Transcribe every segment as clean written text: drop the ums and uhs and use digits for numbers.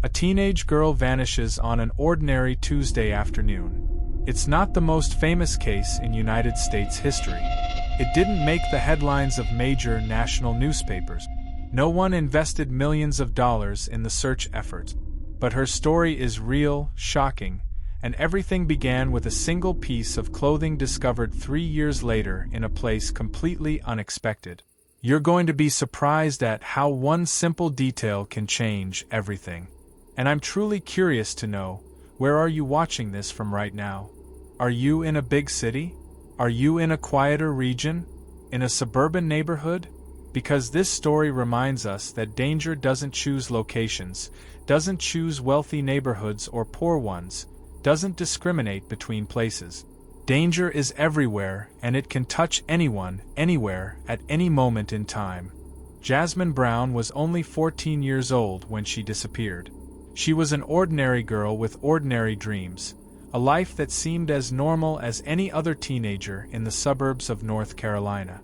A teenage girl vanishes on an ordinary Tuesday afternoon. It's not the most famous case in United States history. It didn't make the headlines of major national newspapers. No one invested millions of dollars in the search efforts. But her story is real, shocking, and everything began with a single piece of clothing discovered 3 years later in a place completely unexpected. You're going to be surprised at how one simple detail can change everything. And I'm truly curious to know, where are you watching this from right now? Are you in a big city? Are you in a quieter region? In a suburban neighborhood? Because this story reminds us that danger doesn't choose locations, doesn't choose wealthy neighborhoods or poor ones, doesn't discriminate between places. Danger is everywhere, and it can touch anyone, anywhere, at any moment in time. Jasmine Brown was only 14 years old when she disappeared. She was an ordinary girl with ordinary dreams, a life that seemed as normal as any other teenager in the suburbs of North Carolina.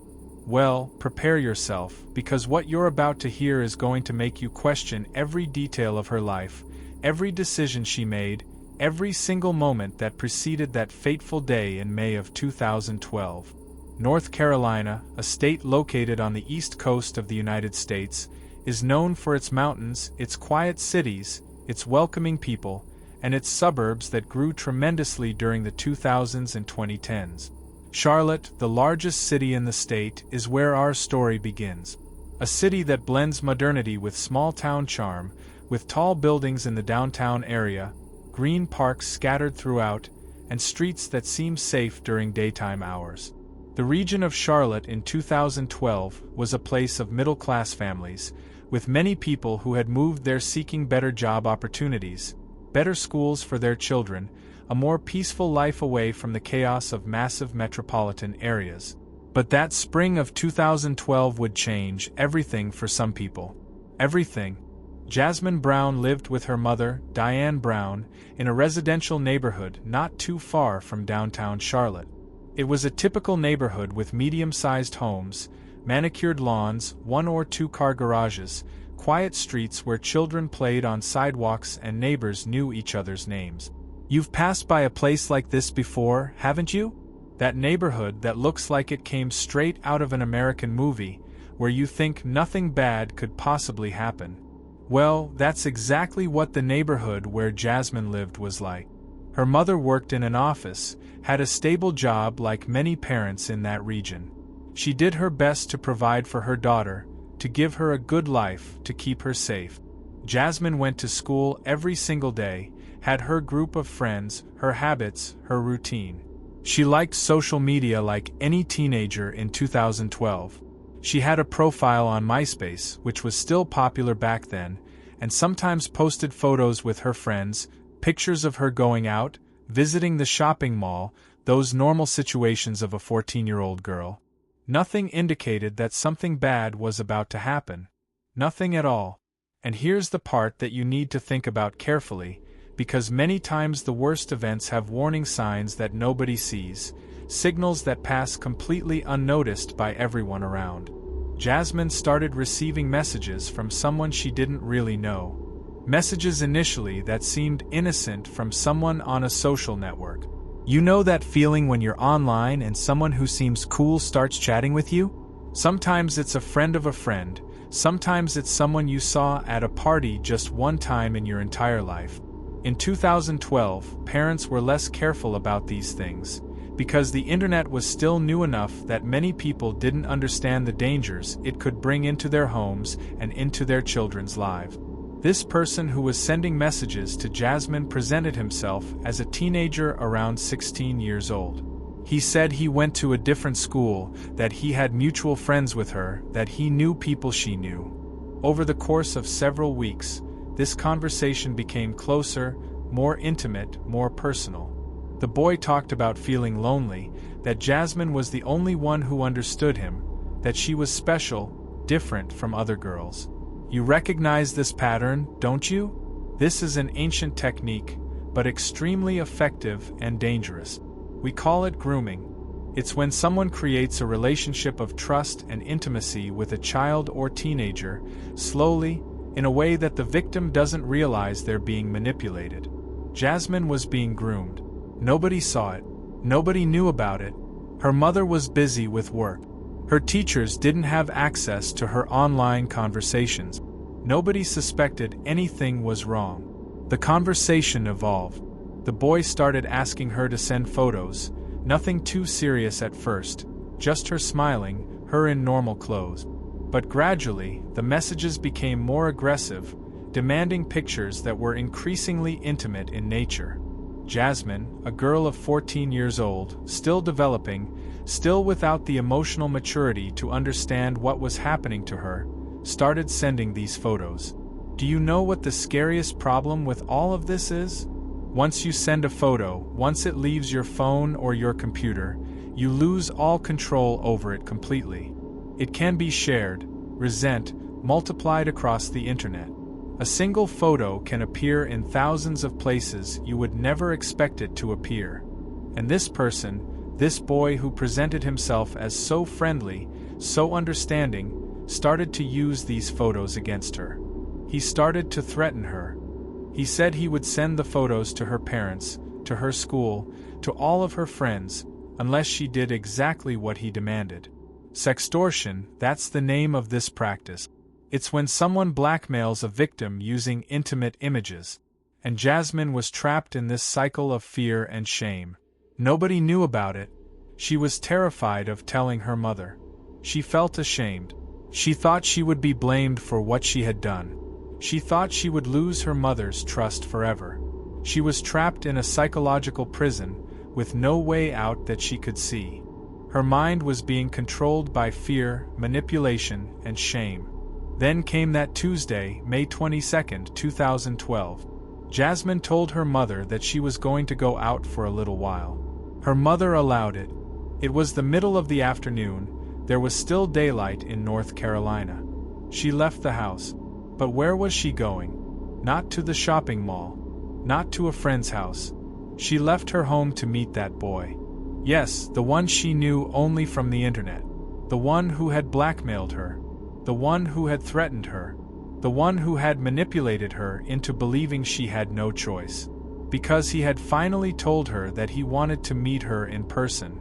Well, prepare yourself, because what you're about to hear is going to make you question every detail of her life, every decision she made, every single moment that preceded that fateful day in May of 2012. North Carolina, a state located on the east coast of the United States, is known for its mountains, its quiet cities, its welcoming people, and its suburbs that grew tremendously during the 2000s and 2010s. Charlotte, the largest city in the state, is where our story begins. A city that blends modernity with small-town charm, with tall buildings in the downtown area, green parks scattered throughout, and streets that seem safe during daytime hours. The region of Charlotte in 2012 was a place of middle-class families, with many people who had moved there seeking better job opportunities, better schools for their children, a more peaceful life away from the chaos of massive metropolitan areas. But that spring of 2012 would change everything for some people. Everything. Jasmine Brown lived with her mother, Diane Brown, in a residential neighborhood not too far from downtown Charlotte. It was a typical neighborhood with medium-sized homes, manicured lawns, 1- or 2-car garages, quiet streets where children played on sidewalks and neighbors knew each other's names. You've passed by a place like this before, haven't you? That neighborhood that looks like it came straight out of an American movie, where you think nothing bad could possibly happen. Well, that's exactly what the neighborhood where Jasmine lived was like. Her mother worked in an office, had a stable job like many parents in that region. She did her best to provide for her daughter, to give her a good life, to keep her safe. Jasmine went to school every single day, had her group of friends, her habits, her routine. She liked social media like any teenager in 2012. She had a profile on MySpace, which was still popular back then, and sometimes posted photos with her friends, pictures of her going out, visiting the shopping mall, those normal situations of a 14-year-old girl. Nothing indicated that something bad was about to happen. Nothing at all. And here's the part that you need to think about carefully, because many times the worst events have warning signs that nobody sees, signals that pass completely unnoticed by everyone around. Jasmine started receiving messages from someone she didn't really know. Messages initially that seemed innocent from someone on a social network. You know that feeling when you're online and someone who seems cool starts chatting with you? Sometimes it's a friend of a friend, sometimes it's someone you saw at a party just one time in your entire life. In 2012, parents were less careful about these things, because the internet was still new enough that many people didn't understand the dangers it could bring into their homes and into their children's lives. This person who was sending messages to Jasmine presented himself as a teenager around 16 years old. He said he went to a different school, that he had mutual friends with her, that he knew people she knew. Over the course of several weeks, this conversation became closer, more intimate, more personal. The boy talked about feeling lonely, that Jasmine was the only one who understood him, that she was special, different from other girls. You recognize this pattern, don't you? This is an ancient technique, but extremely effective and dangerous. We call it grooming. It's when someone creates a relationship of trust and intimacy with a child or teenager, slowly, in a way that the victim doesn't realize they're being manipulated. Jasmine was being groomed. Nobody saw it. Nobody knew about it. Her mother was busy with work. Her teachers didn't have access to her online conversations. Nobody suspected anything was wrong. The conversation evolved. The boy started asking her to send photos, nothing too serious at first, just her smiling, her in normal clothes. But gradually, the messages became more aggressive, demanding pictures that were increasingly intimate in nature. Jasmine, a girl of 14 years old, still developing, still without the emotional maturity to understand what was happening to her, started sending these photos. Do you know what the scariest problem with all of this is? Once you send a photo, once it leaves your phone or your computer, you lose all control over it completely. It can be shared, multiplied across the internet. A single photo can appear in thousands of places you would never expect it to appear. And this person, this boy who presented himself as so friendly, so understanding, started to use these photos against her. He started to threaten her. He said he would send the photos to her parents, to her school, to all of her friends, unless she did exactly what he demanded. Sextortion, that's the name of this practice. It's when someone blackmails a victim using intimate images. And Jasmine was trapped in this cycle of fear and shame. Nobody knew about it. She was terrified of telling her mother. She felt ashamed. She thought she would be blamed for what she had done. She thought she would lose her mother's trust forever. She was trapped in a psychological prison, with no way out that she could see. Her mind was being controlled by fear, manipulation, and shame. Then came that Tuesday, May 22, 2012. Jasmine told her mother that she was going to go out for a little while. Her mother allowed it. It was the middle of the afternoon. There was still daylight in North Carolina. She left the house. But where was she going? Not to the shopping mall. Not to a friend's house. She left her home to meet that boy. Yes, the one she knew only from the internet. The one who had blackmailed her. The one who had threatened her. The one who had manipulated her into believing she had no choice. Because he had finally told her that he wanted to meet her in person.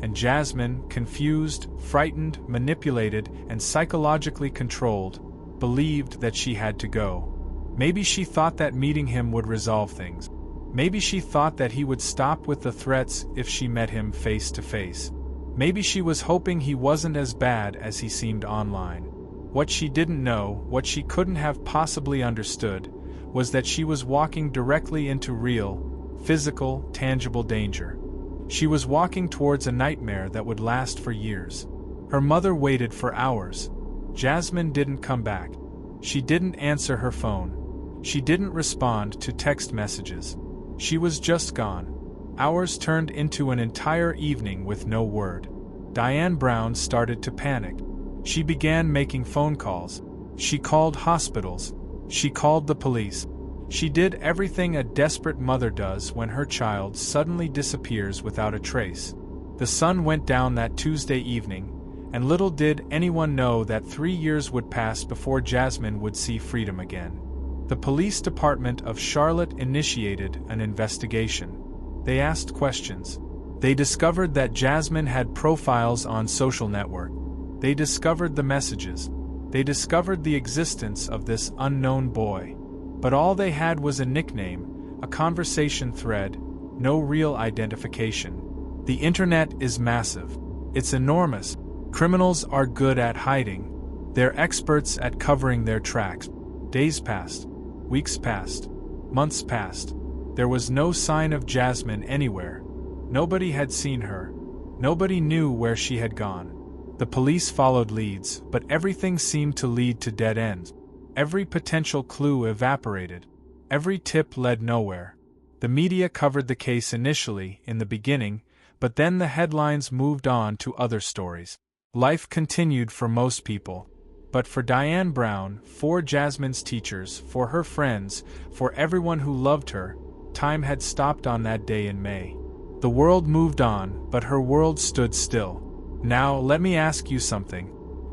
And Jasmine, confused, frightened, manipulated, and psychologically controlled, believed that she had to go. Maybe she thought that meeting him would resolve things. Maybe she thought that he would stop with the threats if she met him face to face. Maybe she was hoping he wasn't as bad as he seemed online. What she didn't know, what she couldn't have possibly understood, was that she was walking directly into real, physical, tangible danger. She was walking towards a nightmare that would last for years. Her mother waited for hours. Jasmine didn't come back. She didn't answer her phone. She didn't respond to text messages. She was just gone. Hours turned into an entire evening with no word. Diane Brown started to panic. She began making phone calls. She called hospitals. She called the police. She did everything a desperate mother does when her child suddenly disappears without a trace. The sun went down that Tuesday evening, and little did anyone know that 3 years would pass before Jasmine would see freedom again. The police department of Charlotte initiated an investigation. They asked questions. They discovered that Jasmine had profiles on social network. They discovered the messages. They discovered the existence of this unknown boy. But all they had was a nickname, a conversation thread, no real identification. The internet is massive. It's enormous. Criminals are good at hiding. They're experts at covering their tracks. Days passed. Weeks passed. Months passed. There was no sign of Jasmine anywhere. Nobody had seen her. Nobody knew where she had gone. The police followed leads, but everything seemed to lead to dead ends. Every potential clue evaporated. Every tip led nowhere. The media covered the case initially, in the beginning, but then the headlines moved on to other stories. Life continued for most people. But for Diane Brown, for Jasmine's teachers, for her friends, for everyone who loved her, time had stopped on that day in May. The world moved on, but her world stood still. Now, let me ask you something.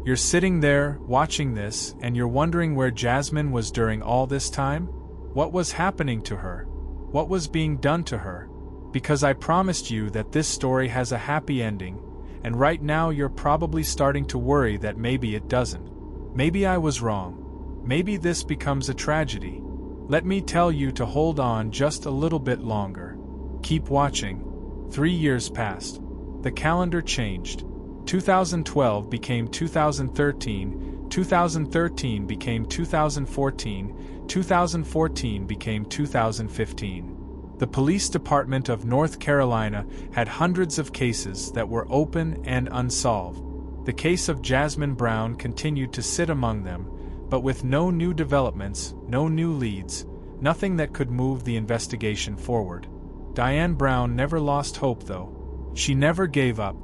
You're sitting there, watching this, and you're wondering where Jasmine was during all this time? What was happening to her? What was being done to her? Because I promised you that this story has a happy ending, and right now you're probably starting to worry that maybe it doesn't. Maybe I was wrong. Maybe this becomes a tragedy. Let me tell you to hold on just a little bit longer. Keep watching. 3 years passed. The calendar changed. 2012 became 2013, 2013 became 2014, 2014 became 2015. The police department of North Carolina had hundreds of cases that were open and unsolved. The case of Jasmine Brown continued to sit among them, but with no new developments, no new leads, nothing that could move the investigation forward. Diane Brown never lost hope though. She never gave up,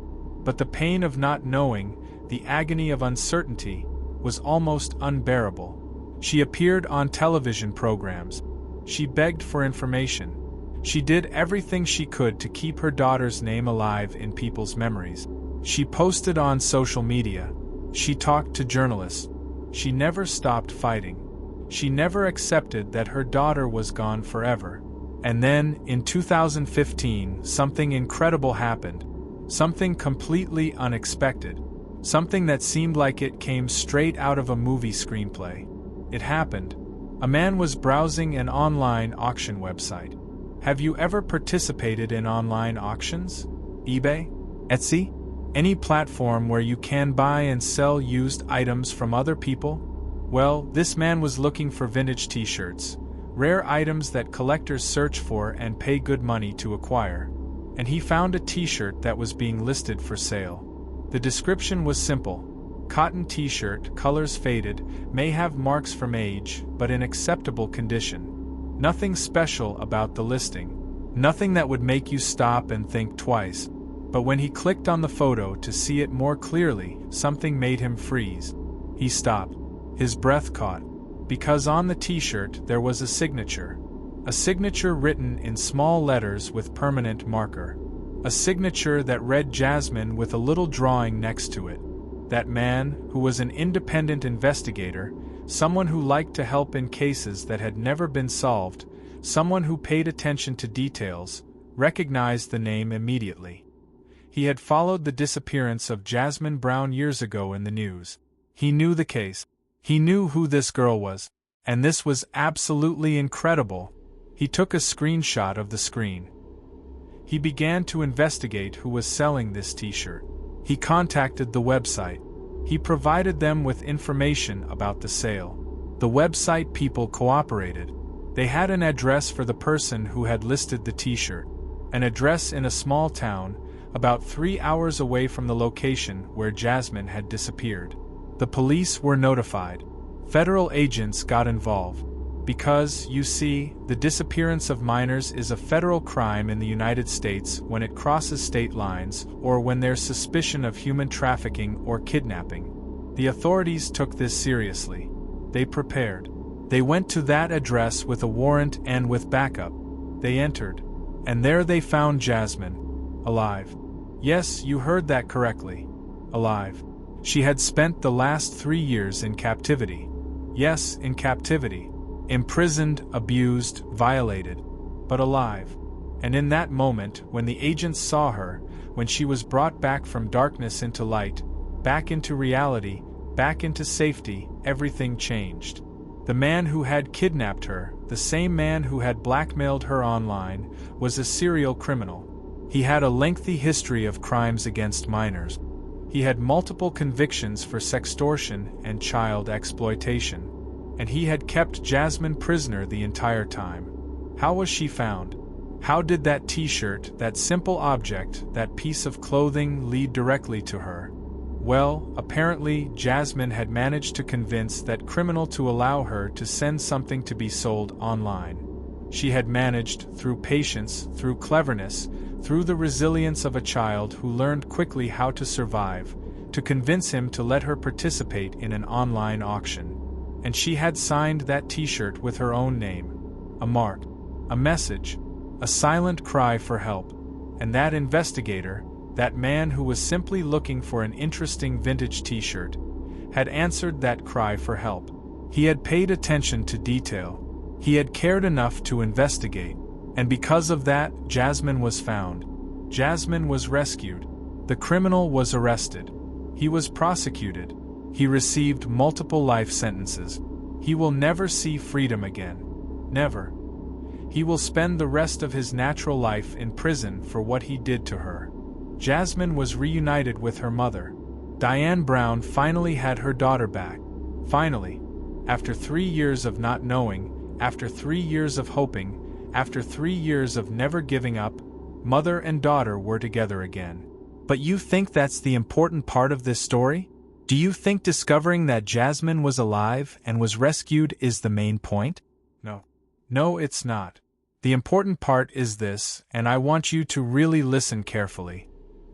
but the pain of not knowing, the agony of uncertainty, was almost unbearable. She appeared on television programs. She begged for information. She did everything she could to keep her daughter's name alive in people's memories. She posted on social media. She talked to journalists. She never stopped fighting. She never accepted that her daughter was gone forever. And then, in 2015, something incredible happened. Something completely unexpected. Something that seemed like it came straight out of a movie screenplay. It happened. A man was browsing an online auction website. Have you ever participated in online auctions? eBay? Etsy? Any platform where you can buy and sell used items from other people? Well, this man was looking for vintage t-shirts, rare items that collectors search for and pay good money to acquire. And he found a t-shirt that was being listed for sale. The description was simple. Cotton t-shirt, colors faded, may have marks from age, but in acceptable condition. Nothing special about the listing. Nothing that would make you stop and think twice. But when he clicked on the photo to see it more clearly, something made him freeze. He stopped. His breath caught. Because on the t-shirt there was a signature. A signature written in small letters with permanent marker. A signature that read Jasmine with a little drawing next to it. That man, who was an independent investigator, someone who liked to help in cases that had never been solved, someone who paid attention to details, recognized the name immediately. He had followed the disappearance of Jasmine Brown years ago in the news. He knew the case. He knew who this girl was. And this was absolutely incredible. He took a screenshot of the screen. He began to investigate who was selling this t-shirt. He contacted the website. He provided them with information about the sale. The website people cooperated. They had an address for the person who had listed the t-shirt. An address in a small town, about 3 hours away from the location where Jasmine had disappeared. The police were notified. Federal agents got involved. Because, you see, the disappearance of minors is a federal crime in the United States when it crosses state lines or when there's suspicion of human trafficking or kidnapping. The authorities took this seriously. They prepared. They went to that address with a warrant and with backup. They entered. And there they found Jasmine. Alive. Yes, you heard that correctly. Alive. She had spent the last 3 years in captivity. Yes, in captivity. Imprisoned, abused, violated. But alive. And in that moment, when the agents saw her, when she was brought back from darkness into light, back into reality, back into safety, everything changed. The man who had kidnapped her, the same man who had blackmailed her online, was a serial criminal. He had a lengthy history of crimes against minors. He had multiple convictions for sextortion and child exploitation. And he had kept Jasmine prisoner the entire time. How was she found? How did that t-shirt, that simple object, that piece of clothing lead directly to her? Well, apparently Jasmine had managed to convince that criminal to allow her to send something to be sold online. She had managed, through patience, through cleverness, through the resilience of a child who learned quickly how to survive, to convince him to let her participate in an online auction. And she had signed that t-shirt with her own name. A mark. A message. A silent cry for help. And that investigator, that man who was simply looking for an interesting vintage t-shirt, had answered that cry for help. He had paid attention to detail. He had cared enough to investigate. And because of that, Jasmine was found. Jasmine was rescued. The criminal was arrested. He was prosecuted. He received multiple life sentences. He will never see freedom again. Never. He will spend the rest of his natural life in prison for what he did to her. Jasmine was reunited with her mother. Diane Brown finally had her daughter back. Finally. After 3 years of not knowing, after 3 years of hoping, after 3 years of never giving up, mother and daughter were together again. But you think that's the important part of this story? Do you think discovering that Jasmine was alive and was rescued is the main point? No. No, it's not. The important part is this, and I want you to really listen carefully.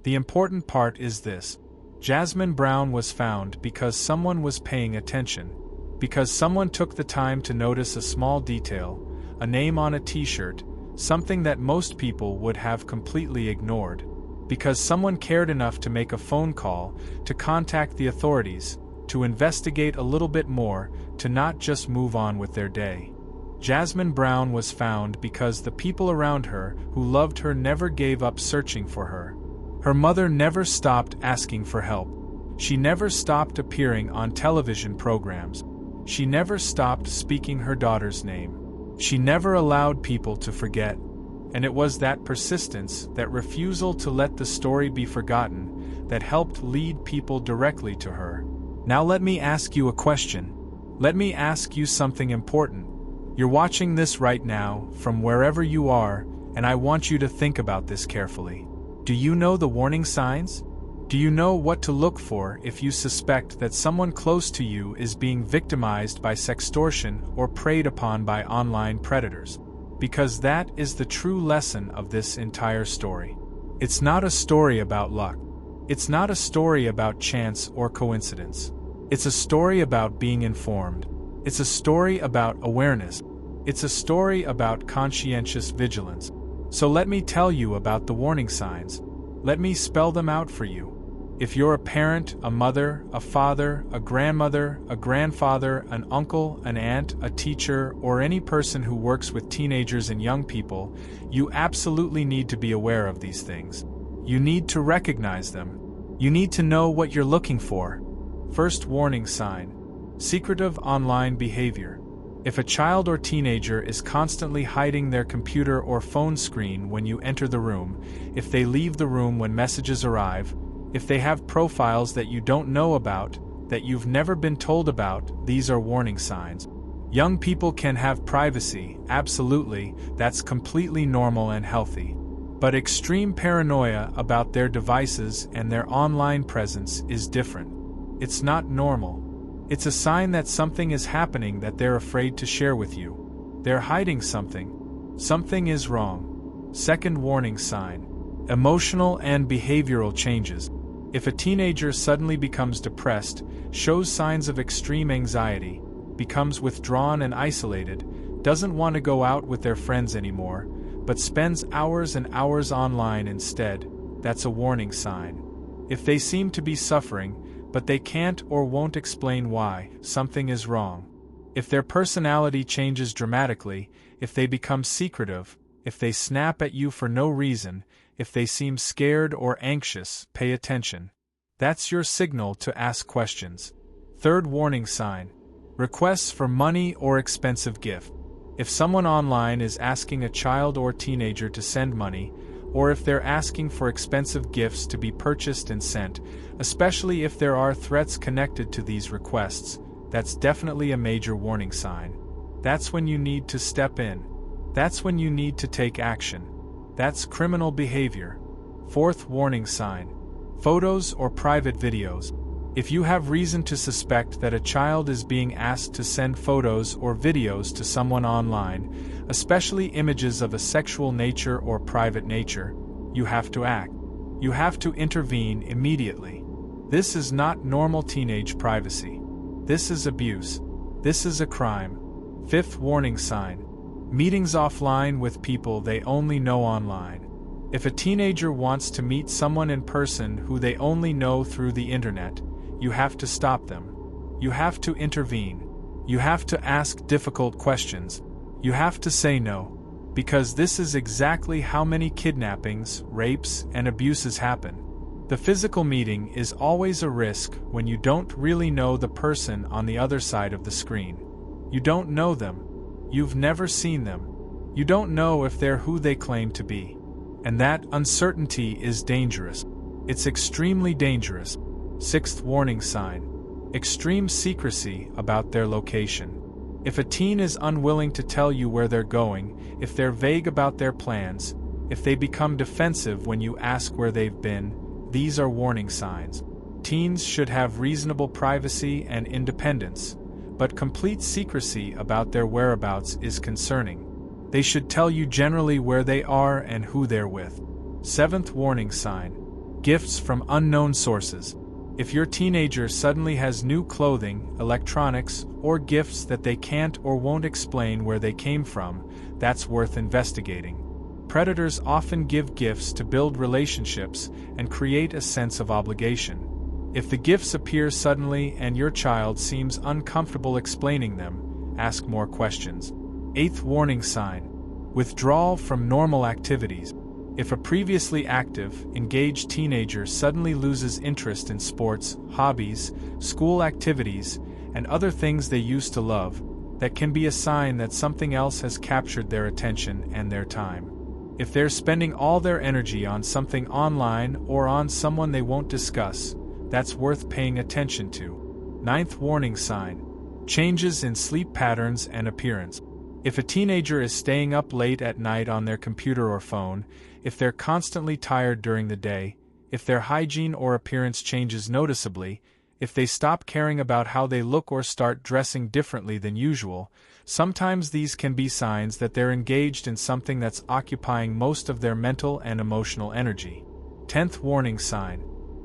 The important part is this. Jasmine Brown was found because someone was paying attention. Because someone took the time to notice a small detail, a name on a t-shirt, something that most people would have completely ignored. Because someone cared enough to make a phone call, to contact the authorities, to investigate a little bit more, to not just move on with their day. Jasmine Brown was found because the people around her who loved her never gave up searching for her. Her mother never stopped asking for help. She never stopped appearing on television programs. She never stopped speaking her daughter's name. She never allowed people to forget. And it was that persistence, that refusal to let the story be forgotten, that helped lead people directly to her. Now let me ask you a question. Let me ask you something important. You're watching this right now, from wherever you are, and I want you to think about this carefully. Do you know the warning signs? Do you know what to look for if you suspect that someone close to you is being victimized by sextortion or preyed upon by online predators? Because that is the true lesson of this entire story. It's not a story about luck. It's not a story about chance or coincidence. It's a story about being informed. It's a story about awareness. It's a story about conscientious vigilance. So let me tell you about the warning signs. Let me spell them out for you. If you're a parent, a mother, a father, a grandmother, a grandfather, an uncle, an aunt, a teacher, or any person who works with teenagers and young people, you absolutely need to be aware of these things. You need to recognize them. You need to know what you're looking for. First warning sign: secretive online behavior. If a child or teenager is constantly hiding their computer or phone screen when you enter the room, if they leave the room when messages arrive, if they have profiles that you don't know about, that you've never been told about, these are warning signs. Young people can have privacy, absolutely, that's completely normal and healthy. But extreme paranoia about their devices and their online presence is different. It's not normal. It's a sign that something is happening that they're afraid to share with you. They're hiding something. Something is wrong. Second warning sign: emotional and behavioral changes. If a teenager suddenly becomes depressed, shows signs of extreme anxiety, becomes withdrawn and isolated, doesn't want to go out with their friends anymore, but spends hours and hours online instead, that's a warning sign. If they seem to be suffering, but they can't or won't explain why, something is wrong. If their personality changes dramatically, if they become secretive, if they snap at you for no reason, if they seem scared or anxious, pay attention. That's your signal to ask questions. Third warning sign: requests for money or expensive gift. If someone online is asking a child or teenager to send money, or if they're asking for expensive gifts to be purchased and sent, especially if there are threats connected to these requests, that's definitely a major warning sign. That's when you need to step in. That's when you need to take action. That's criminal behavior. Fourth warning sign: photos or private videos. If you have reason to suspect that a child is being asked to send photos or videos to someone online, especially images of a sexual nature or private nature, you have to act. You have to intervene immediately. This is not normal teenage privacy. This is abuse. This is a crime. Fifth warning sign: meetings offline with people they only know online. If a teenager wants to meet someone in person who they only know through the internet, you have to stop them. You have to intervene. You have to ask difficult questions. You have to say no. Because this is exactly how many kidnappings, rapes, and abuses happen. The physical meeting is always a risk when you don't really know the person on the other side of the screen. You don't know them. You've never seen them. You don't know if they're who they claim to be. And that uncertainty is dangerous. It's extremely dangerous. Sixth warning sign: extreme secrecy about their location. If a teen is unwilling to tell you where they're going, if they're vague about their plans, if they become defensive when you ask where they've been, these are warning signs. Teens should have reasonable privacy and independence, but complete secrecy about their whereabouts is concerning. They should tell you generally where they are and who they're with. Seventh warning sign: gifts from unknown sources. If your teenager suddenly has new clothing, electronics, or gifts that they can't or won't explain where they came from, that's worth investigating. Predators often give gifts to build relationships and create a sense of obligation. If the gifts appear suddenly and your child seems uncomfortable explaining them, ask more questions. Eighth warning sign: withdrawal from normal activities. If a previously active, engaged teenager suddenly loses interest in sports, hobbies, school activities, and other things they used to love, that can be a sign that something else has captured their attention and their time. If they're spending all their energy on something online or on someone they won't discuss, that's worth paying attention to. Ninth warning sign: changes in sleep patterns and appearance. If a teenager is staying up late at night on their computer or phone, if they're constantly tired during the day, if their hygiene or appearance changes noticeably, if they stop caring about how they look or start dressing differently than usual, sometimes these can be signs that they're engaged in something that's occupying most of their mental and emotional energy. 10th warning sign: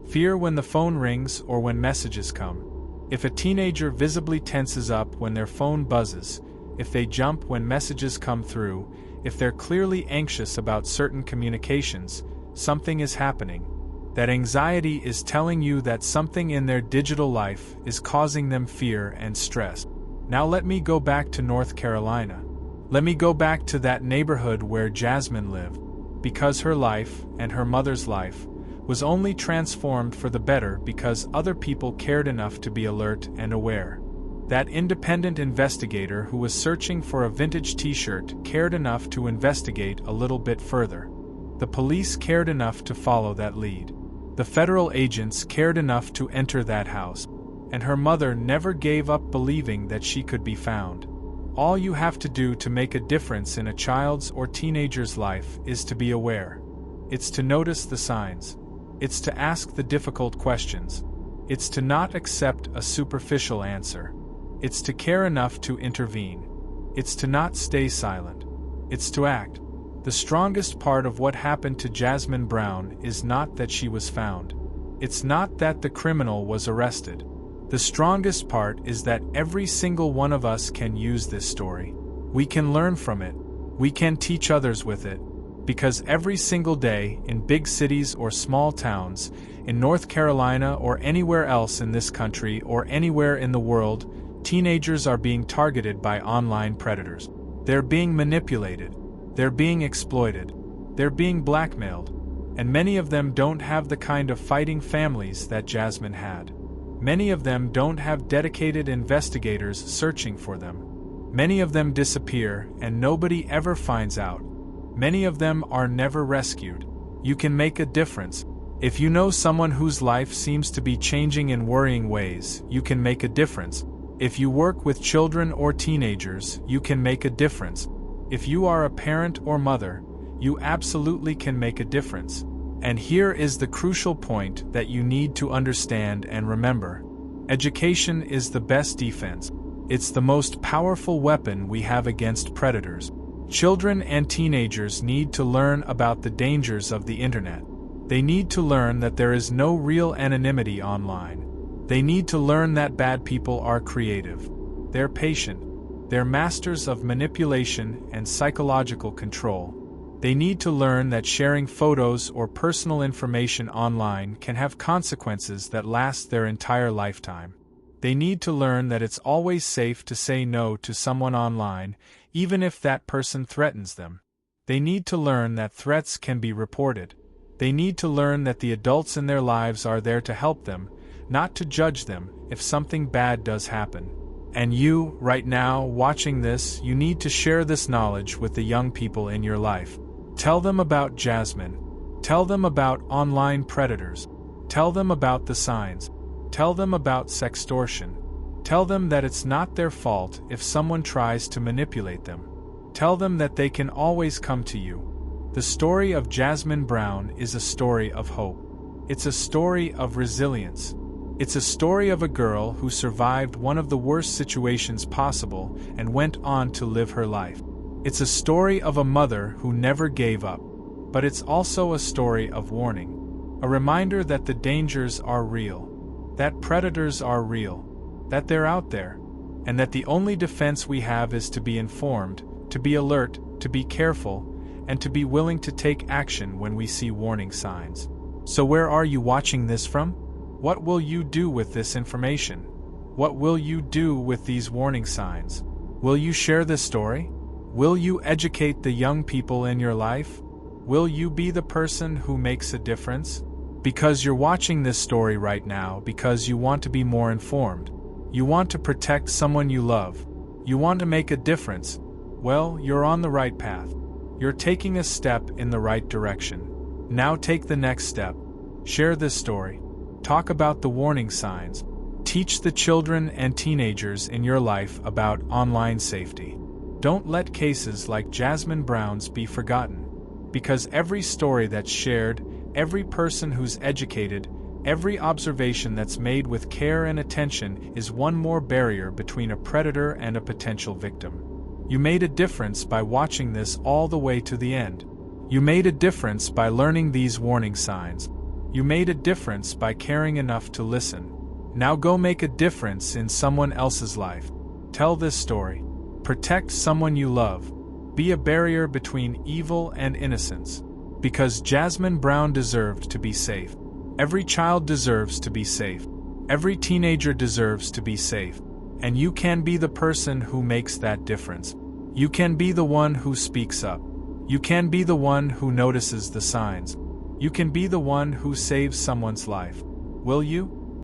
fear when the phone rings or when messages come. If a teenager visibly tenses up when their phone buzzes, if they jump when messages come through, if they're clearly anxious about certain communications, something is happening. That anxiety is telling you that something in their digital life is causing them fear and stress. Now let me go back to North Carolina. Let me go back to that neighborhood where Jasmine lived, because her life, and her mother's life, was only transformed for the better because other people cared enough to be alert and aware. That independent investigator who was searching for a vintage t-shirt cared enough to investigate a little bit further. The police cared enough to follow that lead. The federal agents cared enough to enter that house. And her mother never gave up believing that she could be found. All you have to do to make a difference in a child's or teenager's life is to be aware. It's to notice the signs. It's to ask the difficult questions. It's to not accept a superficial answer. It's to care enough to intervene. It's to not stay silent. It's to act. The strongest part of what happened to Jasmine Brown is not that she was found. It's not that the criminal was arrested. The strongest part is that every single one of us can use this story. We can learn from it. We can teach others with it. Because every single day, in big cities or small towns, in North Carolina or anywhere else in this country or anywhere in the world, teenagers are being targeted by online predators. They're being manipulated. They're being exploited. They're being blackmailed. And many of them don't have the kind of fighting families that Jasmine had. Many of them don't have dedicated investigators searching for them. Many of them disappear and nobody ever finds out. Many of them are never rescued. You can make a difference. If you know someone whose life seems to be changing in worrying ways, you can make a difference. If you work with children or teenagers, you can make a difference. If you are a parent or mother, you absolutely can make a difference. And here is the crucial point that you need to understand and remember. Education is the best defense. It's the most powerful weapon we have against predators. Children and teenagers need to learn about the dangers of the internet. They need to learn that there is no real anonymity online. They need to learn that bad people are creative. They're patient. They're masters of manipulation and psychological control. They need to learn that sharing photos or personal information online can have consequences that last their entire lifetime. They need to learn that it's always safe to say no to someone online, even if that person threatens them. They need to learn that threats can be reported. They need to learn that the adults in their lives are there to help them, not to judge them if something bad does happen. And you, right now, watching this, you need to share this knowledge with the young people in your life. Tell them about Jasmine. Tell them about online predators. Tell them about the signs. Tell them about sextortion. Tell them that it's not their fault if someone tries to manipulate them. Tell them that they can always come to you. The story of Jasmine Brown is a story of hope. It's a story of resilience. It's a story of a girl who survived one of the worst situations possible and went on to live her life. It's a story of a mother who never gave up. But it's also a story of warning. A reminder that the dangers are real. That predators are real. That they're out there. And that the only defense we have is to be informed, to be alert, to be careful, and to be willing to take action when we see warning signs. So where are you watching this from? What will you do with this information? What will you do with these warning signs? Will you share this story? Will you educate the young people in your life? Will you be the person who makes a difference? Because you're watching this story right now because you want to be more informed. You want to protect someone you love. You want to make a difference. Well, you're on the right path. You're taking a step in the right direction. Now take the next step. Share this story. Talk about the warning signs. Teach the children and teenagers in your life about online safety. Don't let cases like Jasmine Brown's be forgotten. Because every story that's shared, every person who's educated, every observation that's made with care and attention is one more barrier between a predator and a potential victim. You made a difference by watching this all the way to the end. You made a difference by learning these warning signs. You made a difference by caring enough to listen. Now go make a difference in someone else's life. Tell this story. Protect someone you love. Be a barrier between evil and innocence. Because Jasmine Brown deserved to be safe. Every child deserves to be safe. Every teenager deserves to be safe. And you can be the person who makes that difference. You can be the one who speaks up. You can be the one who notices the signs. You can be the one who saves someone's life. Will you?